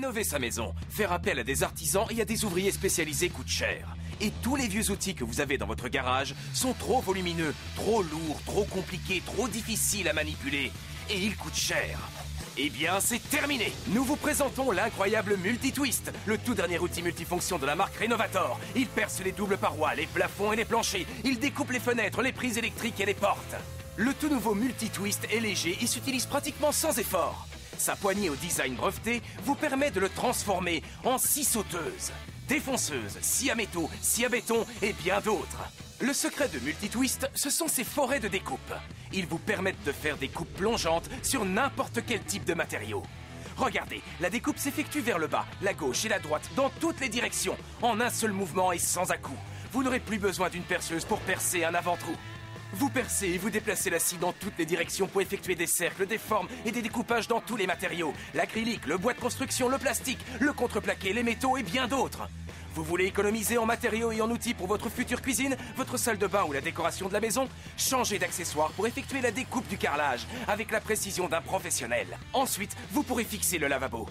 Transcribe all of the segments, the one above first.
Rénover sa maison, faire appel à des artisans et à des ouvriers spécialisés coûte cher. Et tous les vieux outils que vous avez dans votre garage sont trop volumineux, trop lourds, trop compliqués, trop difficiles à manipuler. Et ils coûtent cher. Eh bien, c'est terminé! Nous vous présentons l'incroyable Multi-Twist, le tout dernier outil multifonction de la marque Renovator. Il perce les doubles parois, les plafonds et les planchers. Il découpe les fenêtres, les prises électriques et les portes. Le tout nouveau Multi-Twist est léger et s'utilise pratiquement sans effort. Sa poignée au design breveté vous permet de le transformer en scie sauteuse, défonceuse, scie à métaux, scie à béton et bien d'autres. Le secret de Multi-Twist, ce sont ses forêts de découpe. Ils vous permettent de faire des coupes plongeantes sur n'importe quel type de matériau. Regardez, la découpe s'effectue vers le bas, la gauche et la droite, dans toutes les directions, en un seul mouvement et sans à-coups. Vous n'aurez plus besoin d'une perceuse pour percer un avant-trou. Vous percez et vous déplacez la scie dans toutes les directions pour effectuer des cercles, des formes et des découpages dans tous les matériaux. L'acrylique, le bois de construction, le plastique, le contreplaqué, les métaux et bien d'autres. Vous voulez économiser en matériaux et en outils pour votre future cuisine, votre salle de bain ou la décoration de la maison? Changez d'accessoire pour effectuer la découpe du carrelage avec la précision d'un professionnel. Ensuite, vous pourrez fixer le lavabo.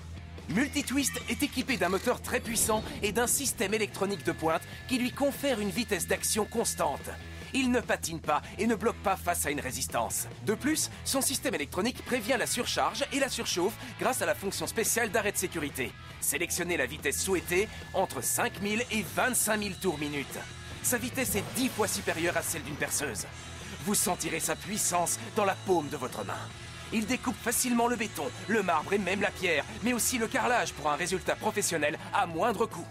Multi-Twist est équipé d'un moteur très puissant et d'un système électronique de pointe qui lui confère une vitesse d'action constante. Il ne patine pas et ne bloque pas face à une résistance. De plus, son système électronique prévient la surcharge et la surchauffe grâce à la fonction spéciale d'arrêt de sécurité. Sélectionnez la vitesse souhaitée entre 5000 et 25 000 tours minute. Sa vitesse est 10 fois supérieure à celle d'une perceuse. Vous sentirez sa puissance dans la paume de votre main. Il découpe facilement le béton, le marbre et même la pierre, mais aussi le carrelage pour un résultat professionnel à moindre coût.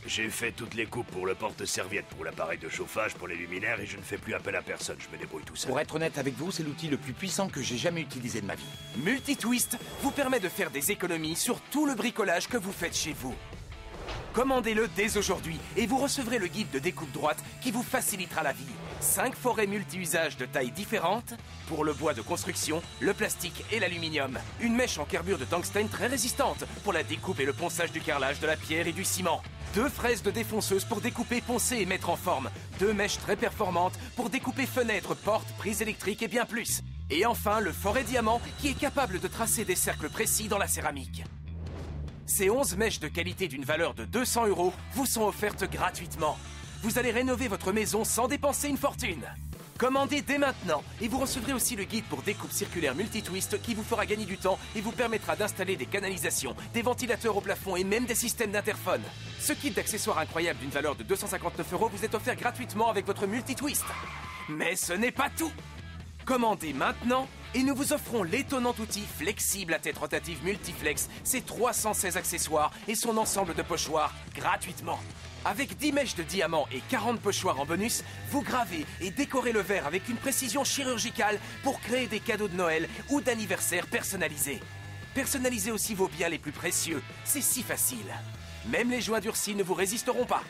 J'ai fait toutes les coupes pour le porte-serviette, pour l'appareil de chauffage, pour les luminaires et je ne fais plus appel à personne, je me débrouille tout seul. Pour être honnête avec vous, c'est l'outil le plus puissant que j'ai jamais utilisé de ma vie. Multi-Twist vous permet de faire des économies sur tout le bricolage que vous faites chez vous. Commandez-le dès aujourd'hui et vous recevrez le guide de découpe droite qui vous facilitera la vie. 5 forêts multi-usages de tailles différentes pour le bois de construction, le plastique et l'aluminium. Une mèche en carbure de tungstène très résistante pour la découpe et le ponçage du carrelage, de la pierre et du ciment. 2 fraises de défonceuse pour découper, poncer et mettre en forme. 2 mèches très performantes pour découper fenêtres, portes, prises électriques et bien plus. Et enfin, le forêt diamant qui est capable de tracer des cercles précis dans la céramique. Ces 11 mèches de qualité d'une valeur de 200 € vous sont offertes gratuitement. Vous allez rénover votre maison sans dépenser une fortune. Commandez dès maintenant et vous recevrez aussi le guide pour découpe circulaire Multi-Twist qui vous fera gagner du temps et vous permettra d'installer des canalisations, des ventilateurs au plafond et même des systèmes d'interphone. Ce kit d'accessoires incroyable d'une valeur de 259 € vous est offert gratuitement avec votre Multi-Twist. Mais ce n'est pas tout. Commandez maintenant et nous vous offrons l'étonnant outil flexible à tête rotative Multiflex, ses 316 accessoires et son ensemble de pochoirs gratuitement. Avec 10 mèches de diamants et 40 pochoirs en bonus, vous gravez et décorez le verre avec une précision chirurgicale pour créer des cadeaux de Noël ou d'anniversaire personnalisés. Personnalisez aussi vos biens les plus précieux, c'est si facile. Même les joints durcis ne vous résisteront pas.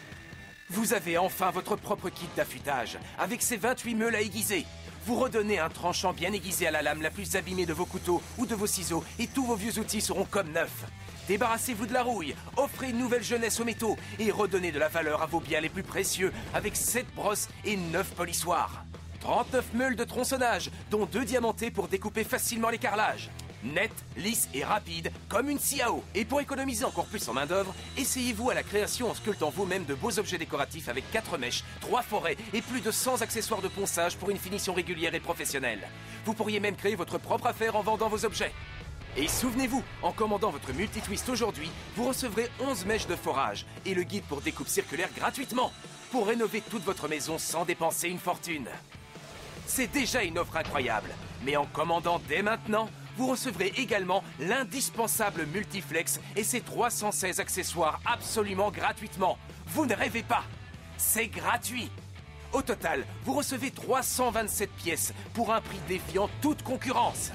Vous avez enfin votre propre kit d'affûtage, avec ses 28 meules à aiguiser. Vous redonnez un tranchant bien aiguisé à la lame la plus abîmée de vos couteaux ou de vos ciseaux et tous vos vieux outils seront comme neufs. Débarrassez-vous de la rouille, offrez une nouvelle jeunesse aux métaux et redonnez de la valeur à vos biens les plus précieux avec 7 brosses et 9 polissoirs. 39 meules de tronçonnage, dont 2 diamantés pour découper facilement les carrelages. Net, lisse et rapide, comme une scie à eau. Et pour économiser encore plus en main d'œuvre, essayez-vous à la création en sculptant vous-même de beaux objets décoratifs avec 4 mèches, 3 forêts et plus de 100 accessoires de ponçage pour une finition régulière et professionnelle. Vous pourriez même créer votre propre affaire en vendant vos objets. Et souvenez-vous, en commandant votre Multi-Twist aujourd'hui, vous recevrez 11 mèches de forage et le guide pour découpe circulaire gratuitement pour rénover toute votre maison sans dépenser une fortune. C'est déjà une offre incroyable, mais en commandant dès maintenant, vous recevrez également l'indispensable Multiflex et ses 316 accessoires absolument gratuitement. Vous ne rêvez pas, c'est gratuit. Au total, vous recevez 327 pièces pour un prix défiant toute concurrence.